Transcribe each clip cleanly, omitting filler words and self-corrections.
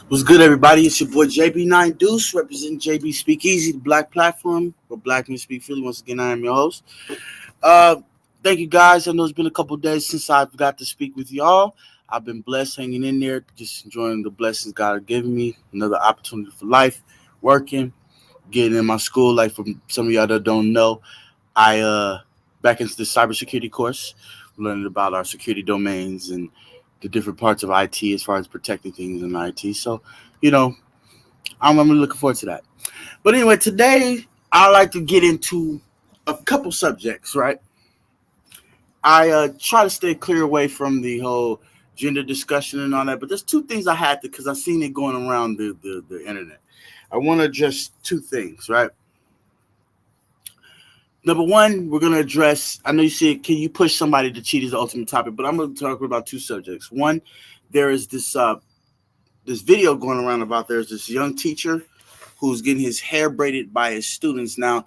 What's good, everybody? It's your boy JB9 Deuce, representing JB Speakeasy, the black platform where black men speak freely. Once again, I am your host. Uh, Thank you, guys. I know it's been a couple days since I've got to speak with y'all. I've been blessed hanging in there, just enjoying the blessings God has given me. Another opportunity for life, working, getting in my school. Like for some of y'all that don't know, I back into the cybersecurity course, learning about our security domains and the different parts of IT as far as protecting things in IT. So, you know, I'm really looking forward to that. But anyway, today I like to get into a couple subjects, right? I try to stay clear away from the whole gender discussion and all that, but there's two things I had to because I've seen it going around the internet. I want to address two things, right? Number one, we're going to address, I know you said, can you push somebody to cheat is the ultimate topic, but I'm going to talk about two subjects. One, there is this video going around about there's this young teacher who's getting his hair braided by his students. Now,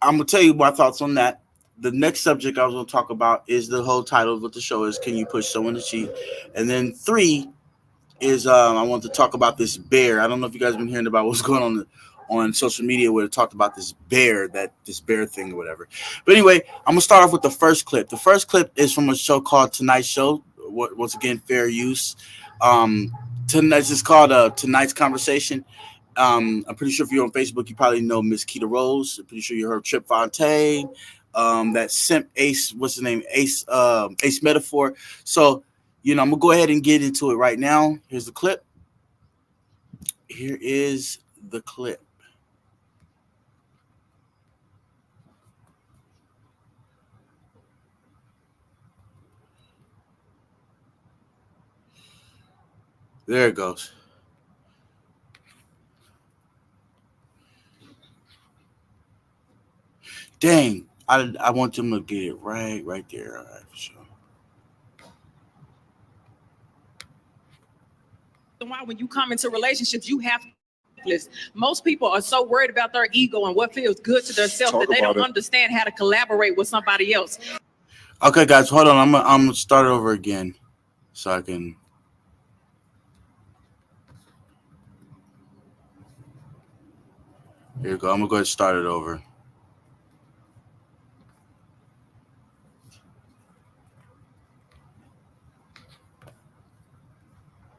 I'm going to tell you my thoughts on that. The next subject I was going to talk about is the whole title of what the show is, Can You Push Someone to Cheat? And then three is I want to talk about this bear. I don't know if you guys have been hearing about what's going on social media where it talked about this bear thing or whatever. But anyway, I'm going to start off with the first clip. The first clip is from a show called Tonight Show. Once again, fair use. Tonight's is called Tonight's Conversation. I'm pretty sure if you're on Facebook, you probably know Miss Keita Rose. I'm pretty sure you heard Trip Fontaine. That Simp Ace, what's his name? Ace Metaphor. So, I'm gonna go ahead and get into it right now. Here's the clip. Here is the clip. There it goes. Dang, I want them to get it right there. All right, for sure. Why when you come into relationships, you have to. Most people are so worried about their ego and what feels good to themselves that they don't understand how to collaborate with somebody else. Okay, guys, hold on. I'm gonna start over again so I can. Here you go. I'm gonna go ahead and start it over.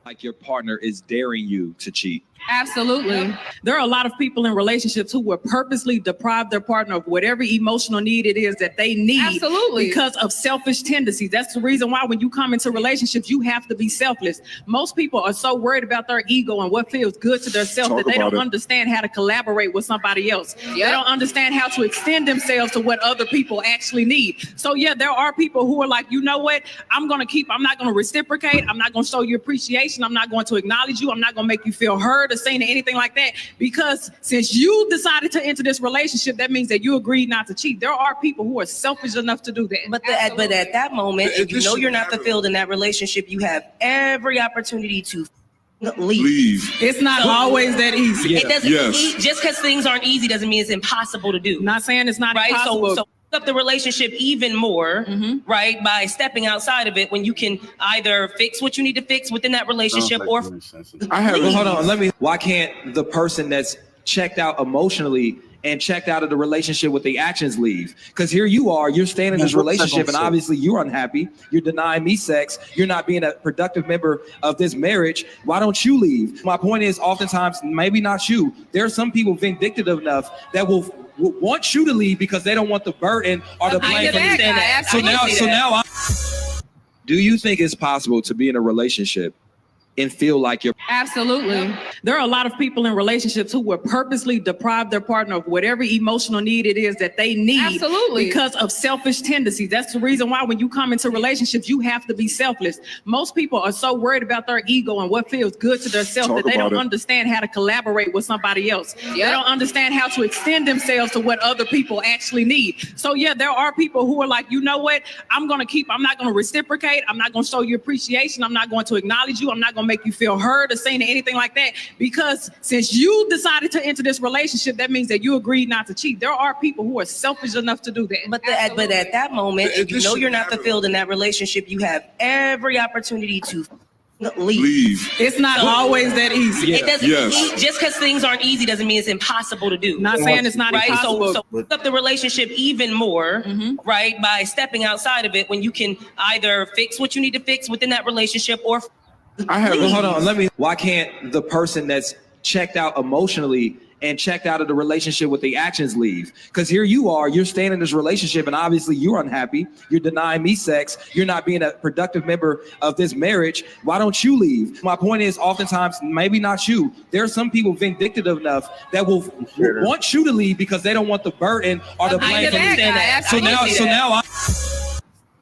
Like your partner is daring you to cheat. Absolutely. There are a lot of people in relationships who will purposely deprive their partner of whatever emotional need it is that they need. Absolutely. Because of selfish tendencies. That's the reason why when you come into relationships, you have to be selfless. Most people are so worried about their ego and what feels good to themselves that they don't understand how to collaborate with somebody else. Yep. They don't understand how to extend themselves to what other people actually need. So yeah, there are people who are like, you know what? I'm not going to reciprocate. I'm not going to show you appreciation. I'm not going to acknowledge you. I'm not going to make you feel heard or seen or anything like that, because since you decided to enter this relationship, that means that you agreed not to cheat. There are people who are selfish enough to do that. But at that moment, if you know you're not fulfilled in that relationship, you have every opportunity to leave. It's not always that easy. Yeah. It doesn't. Just because things aren't easy doesn't mean it's impossible to do. Not saying it's not impossible. So up the relationship even more, right, by stepping outside of it when you can either fix what you need to fix within that relationship or hold on. Why can't the person that's checked out emotionally and checked out of the relationship with the actions leave? Because here you are, you're staying in this relationship and obviously you're unhappy. You're denying me sex. You're not being a productive member of this marriage. Why don't you leave? My point is, oftentimes, maybe not you. There are some people vindictive enough that will want you to leave because they don't want the burden or the blame. Do you think it's possible to be in a relationship and feel like you're... Absolutely. There are a lot of people in relationships who will purposely deprive their partner of whatever emotional need it is that they need. Absolutely. Because of selfish tendencies. That's the reason why when you come into relationships, you have to be selfless. Most people are so worried about their ego and what feels good to themselves that they don't understand how to collaborate with somebody else. Yep. They don't understand how to extend themselves to what other people actually need. So yeah, there are people who are like, you know what? I'm not going to reciprocate. I'm not going to show you appreciation. I'm not going to acknowledge you. I'm not going to make you feel heard or seen or anything like that, because since you decided to enter this relationship, that means that you agreed not to cheat. There are people who are selfish enough to do that. But at that moment, if you know you're not fulfilled in that relationship, you have every opportunity to leave. It's not always that easy. It doesn't. Just because things aren't easy doesn't mean it's impossible to do. Not saying it's not right. impossible. So up the relationship even more, right, by stepping outside of it when you can either fix what you need to fix within that relationship or. Hold on. Why can't the person that's checked out emotionally and checked out of the relationship with the actions leave? Because here you are, you're staying in this relationship and obviously you're unhappy. You're denying me sex. You're not being a productive member of this marriage. Why don't you leave? My point is, oftentimes, maybe not you. There are some people vindictive enough that will want you to leave because they don't want the burden or the blame from the.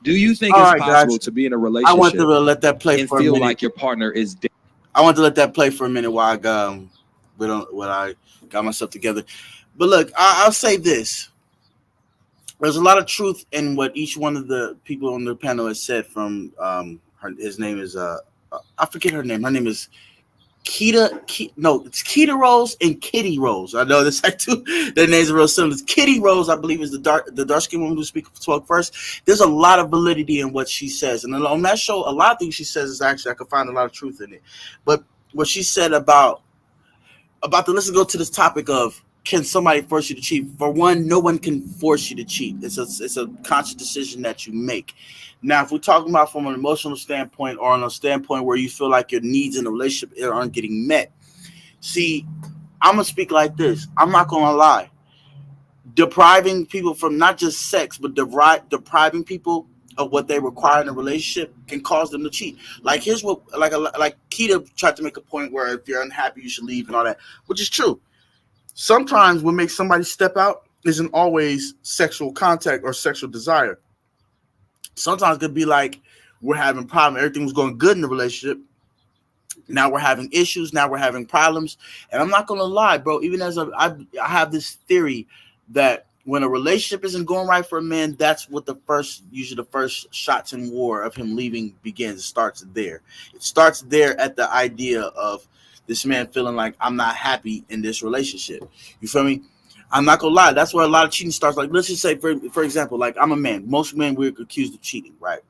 Do you think it's possible to be in a relationship? I want to let that play and for a feel minute. like your partner is dead? I want to let that play for a minute while I got myself together. But look, I'll say this. There's a lot of truth in what each one of the people on the panel has said. From his name is I forget her name. Her name is it's Keita Rose and Kitty Rose. I know this like two. Their names are real similar. Kitty Rose, I believe, is the dark skinned woman who spoke first. There's a lot of validity in what she says, and on that show, a lot of things she says is actually I could find a lot of truth in it. But what she said about let's go to this topic of, can somebody force you to cheat? For one, no one can force you to cheat. It's a conscious decision that you make. Now, if we're talking about from an emotional standpoint or on a standpoint where you feel like your needs in a relationship aren't getting met, see, I'm going to speak like this. I'm not going to lie. Depriving people from not just sex, but depriving people of what they require in a relationship can cause them to cheat. Like, here's what, like Keita tried to make a point where if you're unhappy, you should leave and all that, which is true. Sometimes what makes somebody step out isn't always sexual contact or sexual desire. Sometimes it could be like we're having problems. Everything was going good in the relationship. Now we're having issues. Now we're having problems. And I'm not going to lie, bro. Even as I have this theory that when a relationship isn't going right for a man, that's what usually the first shots in war of him leaving begins. It starts there. It starts there at the idea of this man feeling like I'm not happy in this relationship. You feel me? I'm not gonna lie. That's where a lot of cheating starts. Like, let's just say, for example, like I'm a man. Most men we're accused of cheating, right?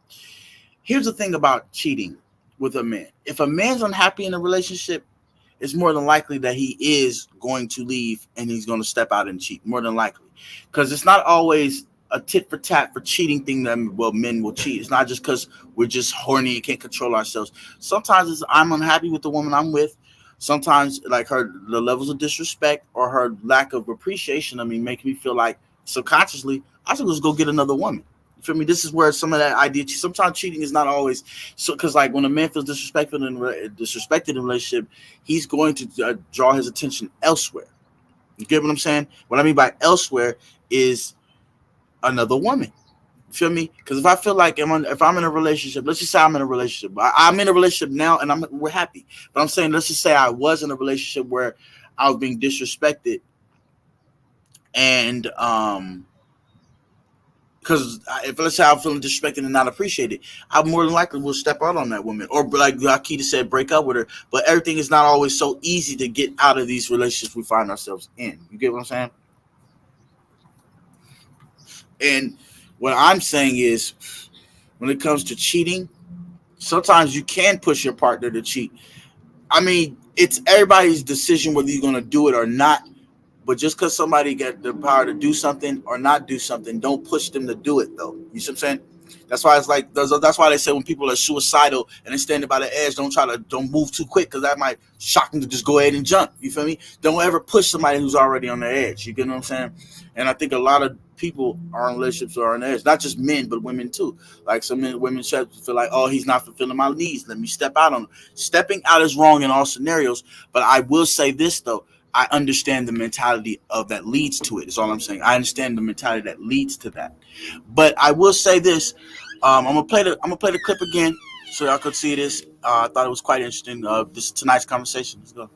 Here's the thing about cheating with a man. If a man's unhappy in a relationship, it's more than likely that he is going to leave and he's going to step out and cheat. More than likely, because it's not always a tit for tat for cheating thing that men will cheat. It's not just because we're just horny and can't control ourselves. Sometimes it's I'm unhappy with the woman I'm with. Sometimes, like the levels of disrespect or her lack of appreciation of me make me feel like subconsciously I should just go get another woman. You feel me? This is where some of that idea. Sometimes cheating is not always so, because like when a man feels disrespected in a relationship, he's going to draw his attention elsewhere. You get what I'm saying? What I mean by elsewhere is another woman. Feel me? Because if I feel like if I'm in a relationship, let's just say I'm in a relationship. I'm in a relationship now and we're happy. But I'm saying, let's just say I was in a relationship where I was being disrespected. And because if let's say I'm feeling disrespected and not appreciated, I more than likely will step out on that woman. Or like Keita said, break up with her. But everything is not always so easy to get out of these relationships we find ourselves in. You get what I'm saying? And what I'm saying is, when it comes to cheating, sometimes you can push your partner to cheat. I mean, it's everybody's decision whether you're going to do it or not. But just because somebody got the power to do something or not do something, don't push them to do it, though. You see what I'm saying? That's why it's like that's why they say when people are suicidal and they're standing by the edge, don't move too quick because that might shock them to just go ahead and jump. You feel me? Don't ever push somebody who's already on the edge. You get what I'm saying? And I think a lot of people are in relationships are on the edge, not just men but women too. Like some women feel like, oh, he's not fulfilling my needs. Let me step out on him. Stepping out is wrong in all scenarios. But I will say this though. I understand the mentality of that leads to it. Is all I'm saying. I understand the mentality that leads to that. But I will say this. I'm gonna play the clip again so y'all could see this. I thought it was quite interesting. This tonight's conversation. Let's go.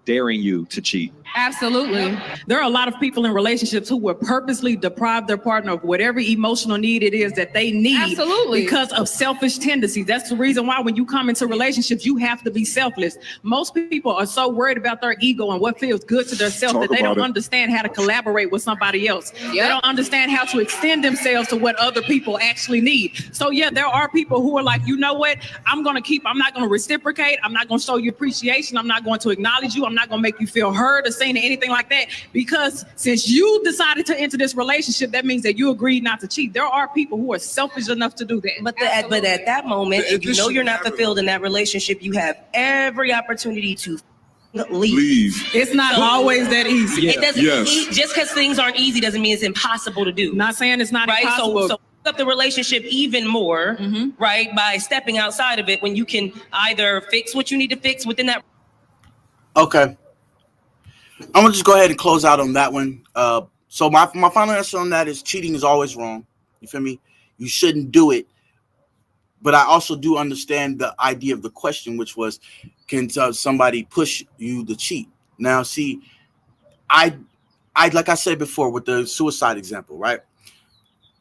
Daring you to cheat. Absolutely. There are a lot of people in relationships who will purposely deprive their partner of whatever emotional need it is that they need. Absolutely. Because of selfish tendencies. That's the reason why when you come into relationships, you have to be selfless. Most people are so worried about their ego and what feels good to themselves that they don't understand how to collaborate with somebody else. Yep. They don't understand how to extend themselves to what other people actually need. So yeah, there are people who are like, you know what? I'm not going to reciprocate. I'm not going to show you appreciation. I'm not going to acknowledge you. I'm not going to make you feel heard or seen or anything like that, because since you decided to enter this relationship, that means that you agreed not to cheat. There are people who are selfish enough to do that. But at that moment, if you know you're not fulfilled in that relationship, you have every opportunity to leave. It's not always that easy. Yeah. It doesn't. Just because things aren't easy doesn't mean it's impossible to do. Not saying it's not impossible. So up the relationship even more, right, by stepping outside of it when you can either fix what you need to fix within that. Okay. I'm gonna just go ahead and close out on that one. So my final answer on that is cheating is always wrong. You feel me? You shouldn't do it. But I also do understand the idea of the question, which was, can somebody push you to cheat? Now, see, I like I said before with the suicide example, right?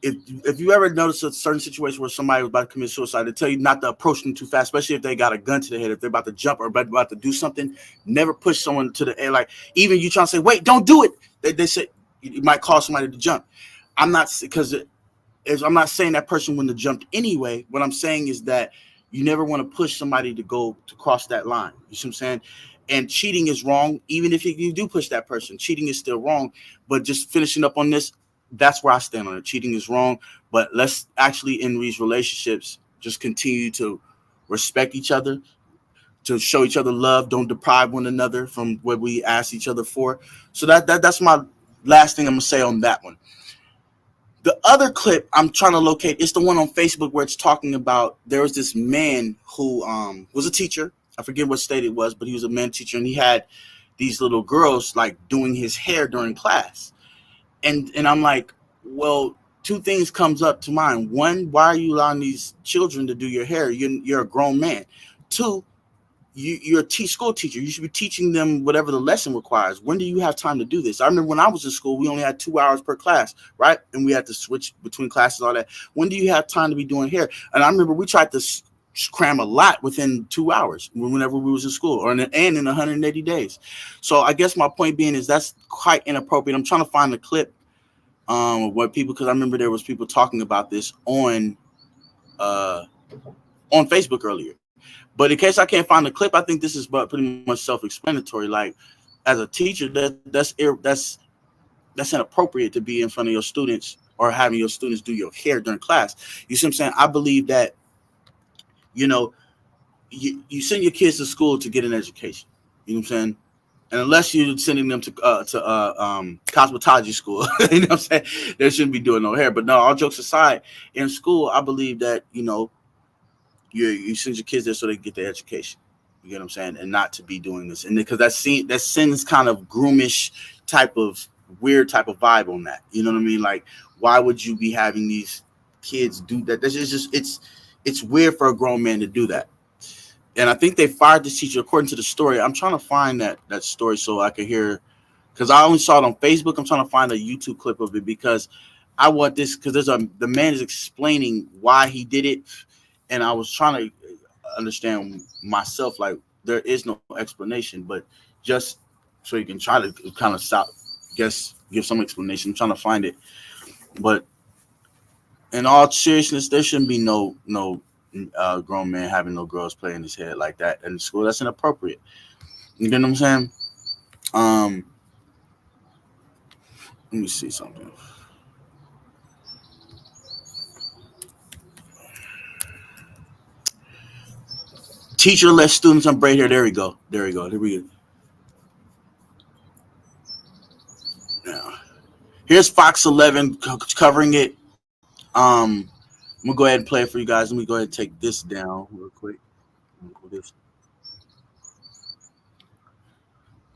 If you ever notice a certain situation where somebody was about to commit suicide, they tell you not to approach them too fast, especially if they got a gun to the head, if they're about to jump or about to do something. Never push someone to the air. Like, even you trying to say, wait, don't do it. They say you might cause somebody to jump. I'm not saying that person wouldn't have jumped anyway. What I'm saying is that you never want to push somebody to cross that line. You see what I'm saying? And cheating is wrong. Even if you do push that person, cheating is still wrong. But just finishing up on this, that's where I stand on it. Cheating is wrong, but let's actually in these relationships just continue to respect each other, to show each other love. Don't deprive one another from what we ask each other for. So that's my last thing I'm gonna say on that one. The other clip I'm trying to locate is the one on Facebook where it's talking about there was this man who was a teacher. I forget what state it was, but he was a man teacher, and he had these little girls like doing his hair during class. And I'm like, well, two things comes up to mind. One, why are you allowing these children to do your hair? You're a grown man. Two, you're a school teacher. You should be teaching them whatever the lesson requires. When do you have time to do this? I remember when I was in school, we only had 2 hours per class, right? And we had to switch between classes, all that. When do you have time to be doing hair? And I remember we tried to cram a lot within 2 hours whenever we was in school, and in 180 days. So I guess my point being is that's quite inappropriate. I'm trying to find the clip because I remember there was people talking about this on Facebook earlier. But in case I can't find the clip, I think this is pretty much self-explanatory. Like, as a teacher, that's inappropriate to be in front of your students or having your students do your hair during class. You see what I'm saying? I believe that, you send your kids to school to get an education. You know what I'm saying? And unless you're sending them to cosmetology school, you know what I'm saying? They shouldn't be doing no hair. But no, all jokes aside, in school, I believe that, you send your kids there so they can get their education. You get what I'm saying? And not to be doing this. And because that sends kind of groomish weird type of vibe on that. You know what I mean? Like, why would you be having these kids do that? It's weird for a grown man to do that. And I think they fired this teacher according to the story. I'm trying to find that story so I can hear, because I only saw it on Facebook. I'm trying to find a YouTube clip of it because I want this, because the man is explaining why he did it. And I was trying to understand myself, like, there is no explanation, but just so you can try to kind of give some explanation. I'm trying to find it. But in all seriousness, there shouldn't be no grown man having no girls playing his head like that in school. That's inappropriate. You know what I'm saying? Let me see something. Teacher lets students unbraid hair. There we go. Here we go. Now, here's Fox 11 covering it. I'm gonna go ahead and play it for you guys. Let me go ahead and take this down real quick.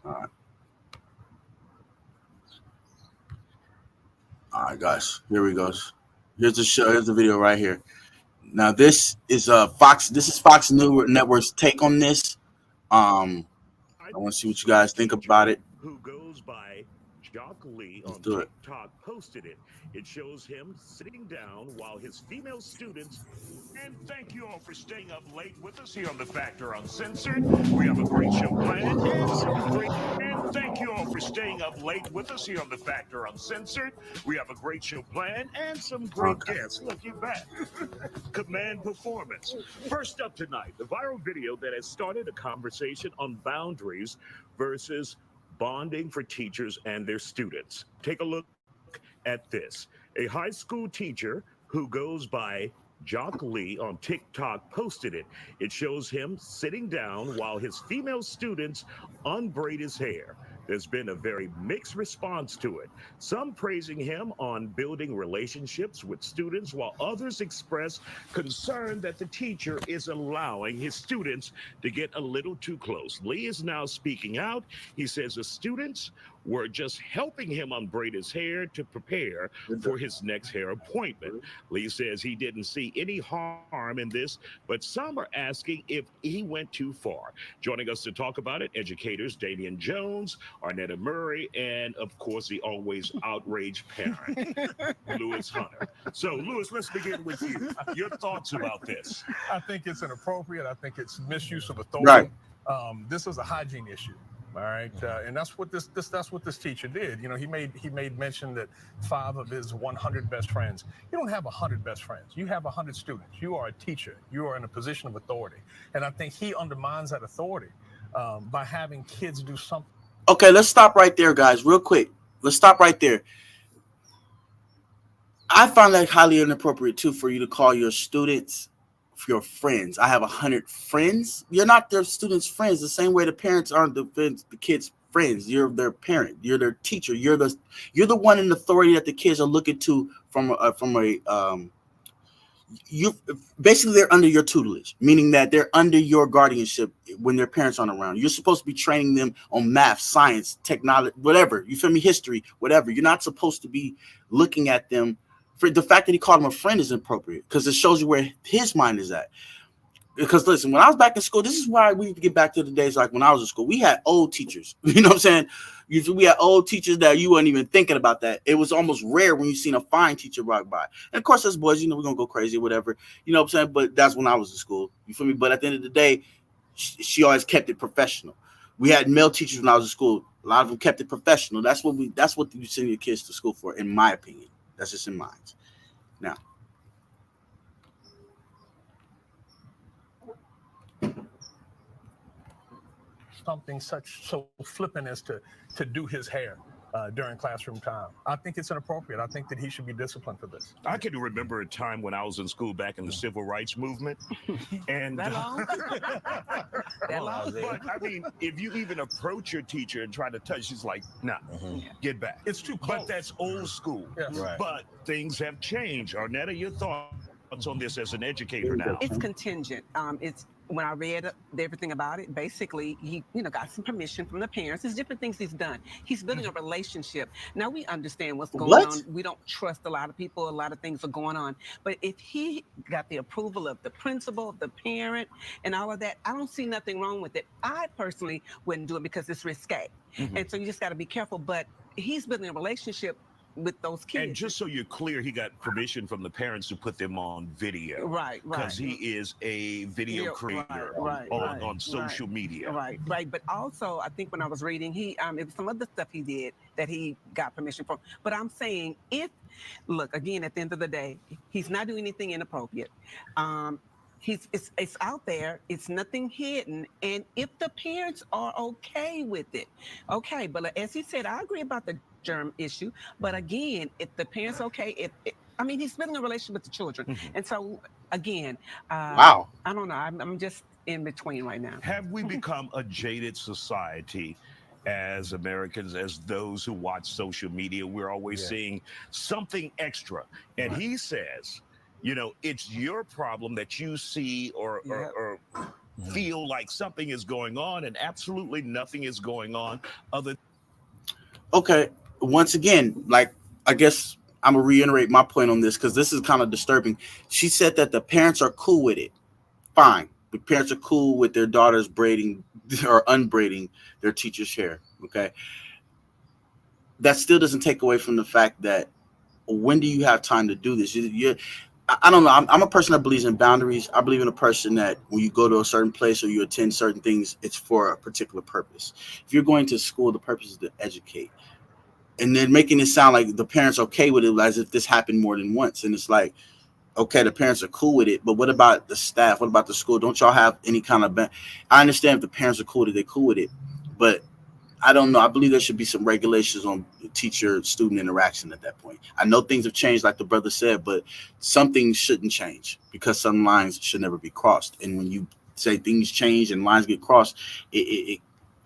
All right, guys. Here we go. Here's the show. Here's the video right here. Now this is Fox. This is Fox News Network's take on this. I want to see what you guys think about it. who goes by Jock Lee on do it. TikTok posted it. It shows him sitting down while his female students. And thank you all for staying up late with us here on The Factor Uncensored. We have a great show planned and some great. And thank you all for staying up late with us here on The Factor Uncensored. We have a great show planned and some great guests. Look, you're back. Command performance. First up tonight, the viral video that has started a conversation on boundaries versus bonding for teachers and their students. Take a look at this. A high school teacher who goes by Jock Lee on TikTok posted it. It shows him sitting down while his female students unbraid his hair. There's been a very mixed response to it. Some praising him on building relationships with students, while others express concern that the teacher is allowing his students to get a little too close. Lee is now speaking out. He says the students were just helping him unbraid his hair to prepare for his next hair appointment. Lee says he didn't see any harm in this, but some are asking if he went too far. Joining us to talk about it, educators Damian Jones, Arnetta Murray, and of course the always outraged parent, Lewis Hunter. So Lewis, let's begin with you. Your thoughts about this? I think it's inappropriate. I think it's misuse of authority. Right. This is a hygiene issue. All right, and that's what this teacher did. You know, he made mention that 5 of his 100 best friends. You don't have 100 best friends. You have 100 students. You are a teacher. You are in a position of authority, and I think he undermines that authority by having kids do something. Okay, let's stop right there, guys, real quick. Let's stop right there. I find that highly inappropriate too for you to call your students your friends. I have 100 friends. You're not their students' friends the same way the parents aren't the kids' friends. You're their parent. You're their teacher. You're the one in authority that the kids are looking to you basically they're under your tutelage, meaning that they're under your guardianship when their parents aren't around. You're supposed to be training them on math, science, technology, whatever. You feel me? History, whatever. You're not supposed to be looking at them. For the fact that he called him a friend is inappropriate because it shows you where his mind is at. Because listen, when I was back in school, this is why we need to get back to the days like when I was in school. We had old teachers. You know what I'm saying? We had old teachers that you weren't even thinking about that. It was almost rare when you seen a fine teacher walk by. And of course, as boys, you know, we're gonna go crazy or whatever. You know what I'm saying? But that's when I was in school. You feel me? But at the end of the day, she always kept it professional. We had male teachers when I was in school. A lot of them kept it professional. That's what you send your kids to school for, in my opinion. That's just in mine. Now, something so flippant as to do his hair during classroom time. I think it's inappropriate. I think that he should be disciplined for this. I can remember a time when I was in school back in the civil rights movement, and That long? That long? But I mean, if you even approach your teacher and try to touch, she's like, "Nah, get back." It's too close. But that's old school. Yes. Right. But things have changed. Arnetta, your thoughts on this as an educator now? It's contingent. It's when I read everything about it, basically he, got some permission from the parents. There's different things he's done. He's building a relationship. Now we understand what's going on. We don't trust a lot of people. A lot of things are going on. But if he got the approval of the principal, the parent, and all of that, I don't see nothing wrong with it. I personally wouldn't do it because it's risque. And so you just got to be careful. But he's building a relationship with those kids. And just so you're clear, he got permission from the parents to put them on video. Right. Because he is a video creator on social media. Right. But also, I think when I was reading, it was some other stuff he did that he got permission from. But I'm saying look, again, at the end of the day, he's not doing anything inappropriate. It's out there. It's nothing hidden. And if the parents are okay with it, okay. But as he said, I agree about the germ issue. But again, if the parents okay, he's building a relationship with the children. And so again, I don't know. I'm just in between right now. Have we become a jaded society as Americans, as those who watch social media? We're always seeing something extra. And he says, it's your problem that you see or feel like something is going on, and absolutely nothing is going on other. Okay, once again, I guess I'm gonna reiterate my point on this because this is kind of disturbing. She said that the parents are cool with it. Fine, the parents are cool with their daughters braiding or unbraiding their teacher's hair. Okay, that still doesn't take away from the fact that when do you have time to do this? I don't know. I'm a person that believes in boundaries. I believe in a person that when you go to a certain place or you attend certain things, it's for a particular purpose. If you're going to school, the purpose is to educate. And then making it sound like the parents okay with it as if this happened more than once. And it's like, okay, the parents are cool with it, but what about the staff? What about the school? Don't y'all have any kind of I understand if the parents are cool with it, they're cool with it. But I don't know. I believe there should be some regulations on teacher-student interaction at that point. I know things have changed, like the brother said, but some things shouldn't change because some lines should never be crossed. And when you say things change and lines get crossed, it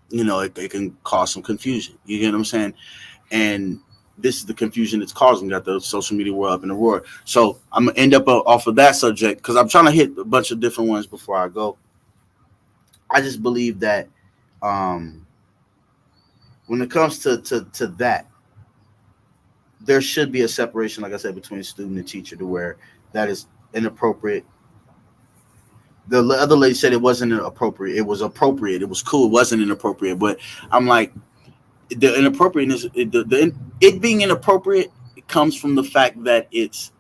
can cause some confusion. You get what I'm saying? And this is the confusion it's causing. Got the social media world up in a roar. So I'm gonna end up off of that subject because I'm trying to hit a bunch of different ones before I go. I just believe that. When it comes to that, there should be a separation, like I said, between student and teacher to where that is inappropriate. The other lady said it wasn't inappropriate. It was appropriate. It was cool. It wasn't inappropriate. But I'm like, the inappropriateness, it being inappropriate, it comes from the fact that it's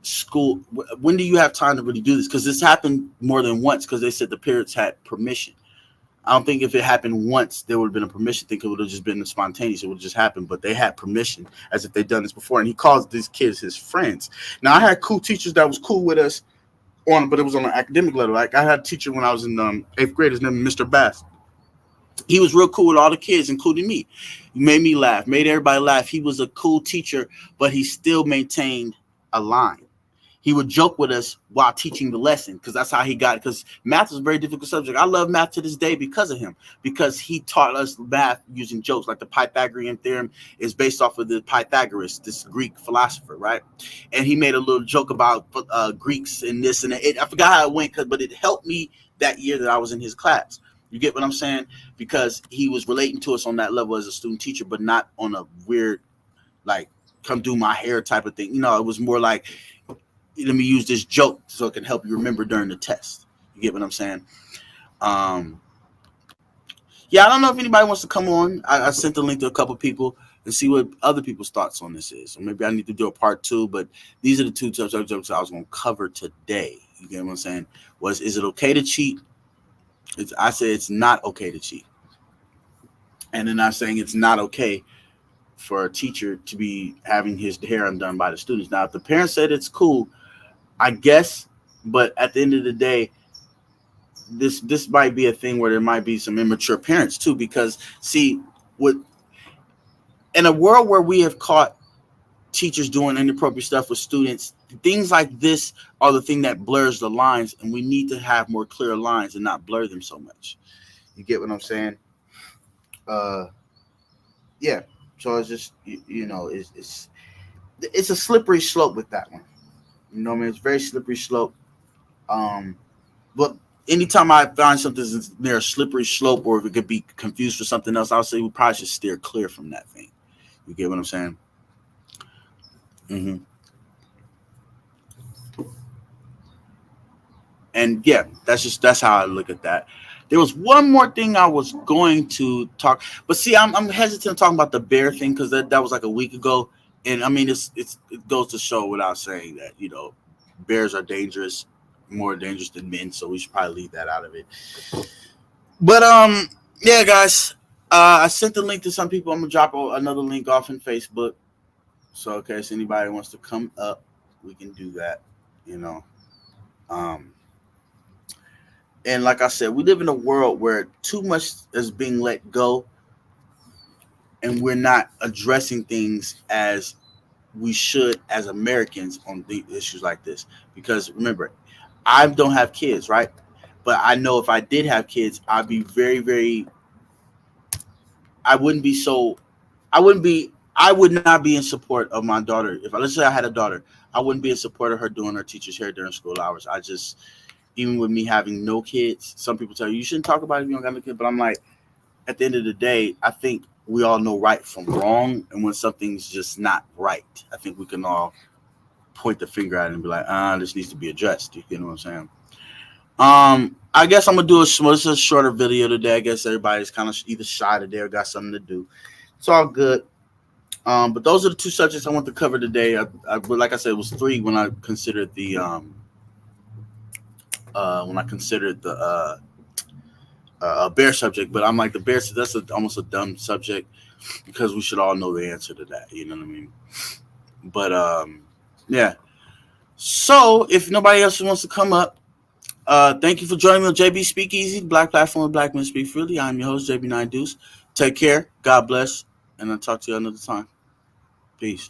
school. When do you have time to really do this? Because this happened more than once because they said the parents had permission. I don't think if it happened once, there would have been a permission. I think it would have just been spontaneous. It would have just happened, but they had permission as if they'd done this before. And he calls these kids his friends. Now, I had cool teachers that was cool with us but it was on an academic level. Like I had a teacher when I was in 8th grade. His name was Mr. Bass. He was real cool with all the kids, including me. He made me laugh, made everybody laugh. He was a cool teacher, but he still maintained a line. He would joke with us while teaching the lesson because that's how he got it. Because math is a very difficult subject. I love math to this day because of him, because he taught us math using jokes. Like the Pythagorean theorem is based off of the Pythagoras, this Greek philosopher, right? And he made a little joke about Greeks and this and that. I forgot how it went, but it helped me that year that I was in his class. You get what I'm saying? Because he was relating to us on that level as a student teacher, but not on a weird, like, come do my hair type of thing. You know, it was more like, let me use this joke so it can help you remember during the test. You get what I'm saying? Yeah, I don't know if anybody wants to come on. I sent the link to a couple people and see what other people's thoughts on this is. Or maybe I need to do a part 2, but these are the 2 subjects I was going to cover today. You get what I'm saying? Is it okay to cheat? I said it's not okay to cheat. And then I'm saying it's not okay for a teacher to be having his hair undone by the students. Now, if the parents said it's cool, I guess, but at the end of the day, this might be a thing where there might be some immature parents too, because see, in a world where we have caught teachers doing inappropriate stuff with students, things like this are the thing that blurs the lines, and we need to have more clear lines and not blur them so much. You get what I'm saying? Yeah. So it's just, it's a slippery slope with that one. You know what I mean? It's a very slippery slope. But anytime I find something near a slippery slope, or if it could be confused for something else, I'll say we probably should steer clear from that thing. You get what I'm saying? Mm-hmm. And yeah, that's how I look at that. There was one more thing I was going to talk, but see, I'm hesitant talking about the bear thing because that was like a week ago, and I mean it goes to show without saying that bears are dangerous, more dangerous than men, so we should probably leave that out of it. But yeah, guys, I sent the link to some people. I'm gonna drop another link off in Facebook, so in case anybody wants to come up, we can do that. And like I said, we live in a world where too much is being let go, and we're not addressing things as we should as Americans on the issues like this. Because remember, I don't have kids, right? But I know if I did have kids, I'd be very, very. I would not be in support of my daughter. Let's say I had a daughter, I wouldn't be in support of her doing her teacher's hair during school hours. Even with me having no kids, some people tell you shouldn't talk about it if you don't got no kids. But I'm like, at the end of the day, I think we all know right from wrong. And when something's just not right, I think we can all point the finger at it and be like, this needs to be addressed. You know what I'm saying? I guess I'm going to do a shorter video today. I guess everybody's kind of either shy today or got something to do. It's all good. But those are the two subjects I want to cover today. But like I said, it was 3 when I considered the bear subject. But I'm like, the bear, that's almost a dumb subject because we should all know the answer to that. You know what I mean? But yeah. So if nobody else wants to come up, thank you for joining me on JB Speakeasy, the Black platform where Black men speak freely. I'm your host, JB9 Deuce. Take care. God bless. And I'll talk to you another time. Peace.